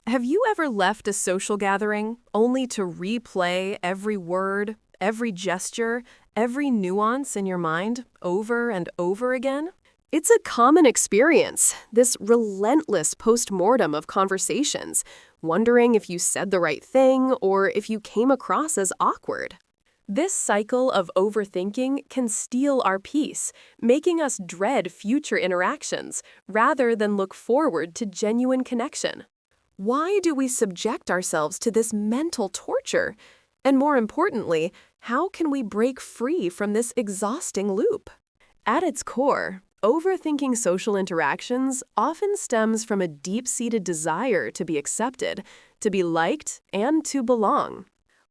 Have you ever left a social gathering only to replay every word, every gesture, every nuance in your mind over and over again? It's a common experience, this relentless postmortem of conversations, wondering if you said the right thing or if you came across as awkward. This cycle of overthinking can steal our peace, making us dread future interactions rather than look forward to genuine connection. Why do we subject ourselves to this mental torture? And more importantly, how can we break free from this exhausting loop? At its core, overthinking social interactions often stems from a deep-seated desire to be accepted, to be liked, and to belong.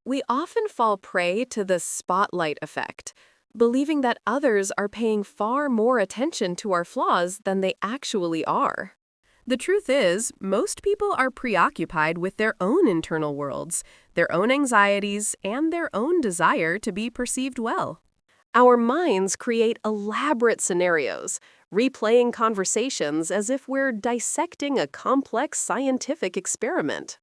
We often fall prey to the spotlight effect, believing that others are paying far more attention to our flaws than they actually are. The truth is, most people are preoccupied with their own internal worlds, their own anxieties, and their own desire to be perceived well. Our minds create elaborate scenarios, replaying conversations as if we're dissecting a complex scientific experiment.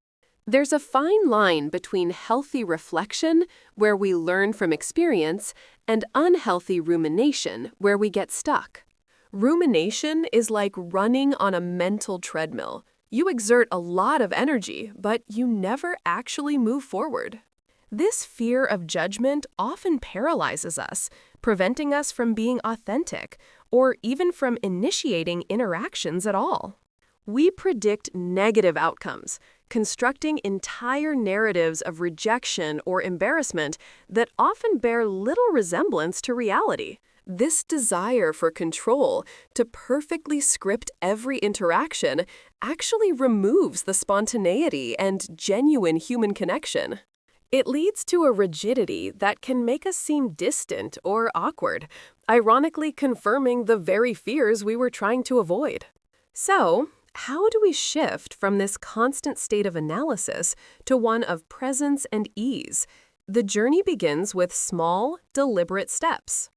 There's a fine line between healthy reflection, where we learn from experience, and unhealthy rumination, where we get stuck. Rumination is like running on a mental treadmill. You exert a lot of energy, but you never actually move forward. This fear of judgment often paralyzes us, preventing us from being authentic or even from initiating interactions at all. We predict negative outcomes, constructing entire narratives of rejection or embarrassment that often bear little resemblance to reality. This desire for control, to perfectly script every interaction, actually removes the spontaneity and genuine human connection. It leads to a rigidity that can make us seem distant or awkward, ironically confirming the very fears we were trying to avoid. So, how do we shift from this constant state of analysis to one of presence and ease? The journey begins with small, deliberate steps.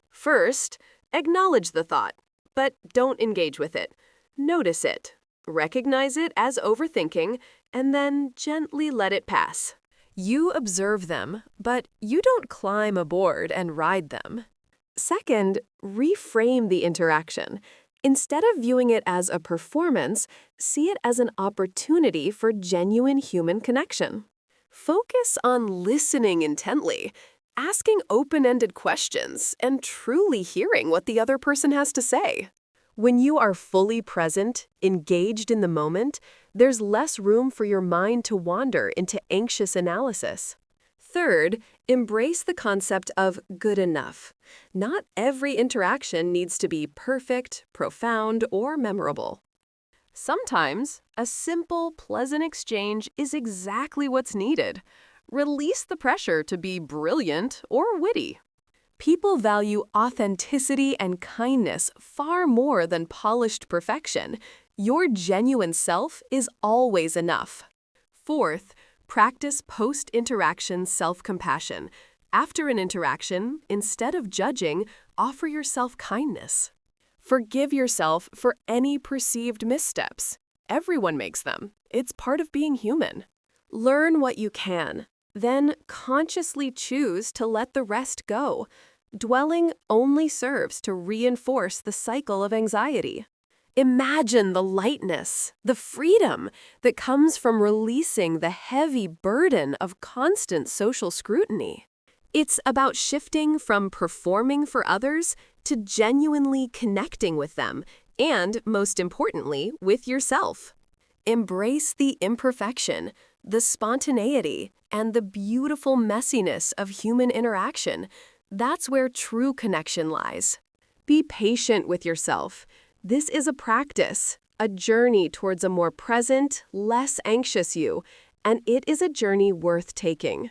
First, acknowledge the thought, but don't engage with it. Notice it, recognize it as overthinking, and then gently let it pass. You observe them, but you don't climb aboard and ride them. Second, reframe the interaction. Instead of viewing it as a performance, see it as an opportunity for genuine human connection. Focus on listening intently, asking open-ended questions, and truly hearing what the other person has to say. When you are fully present, engaged in the moment, there's less room for your mind to wander into anxious analysis. Third, embrace the concept of good enough. Not every interaction needs to be perfect, profound, or memorable. Sometimes, a simple, pleasant exchange is exactly what's needed. Release the pressure to be brilliant or witty. People value authenticity and kindness far more than polished perfection. Your genuine self is always enough. Fourth, practice post-interaction self-compassion. After an interaction, instead of judging, offer yourself kindness. Forgive yourself for any perceived missteps. Everyone makes them. It's part of being human. Learn what you can. Then consciously choose to let the rest go. Dwelling only serves to reinforce the cycle of anxiety. Imagine the lightness, the freedom that comes from releasing the heavy burden of constant social scrutiny. It's about shifting from performing for others to genuinely connecting with them and, most importantly, with yourself. Embrace the imperfection, the spontaneity, and the beautiful messiness of human interaction. That's where true connection lies. Be patient with yourself. This is a practice, a journey towards a more present, less anxious you, and it is a journey worth taking.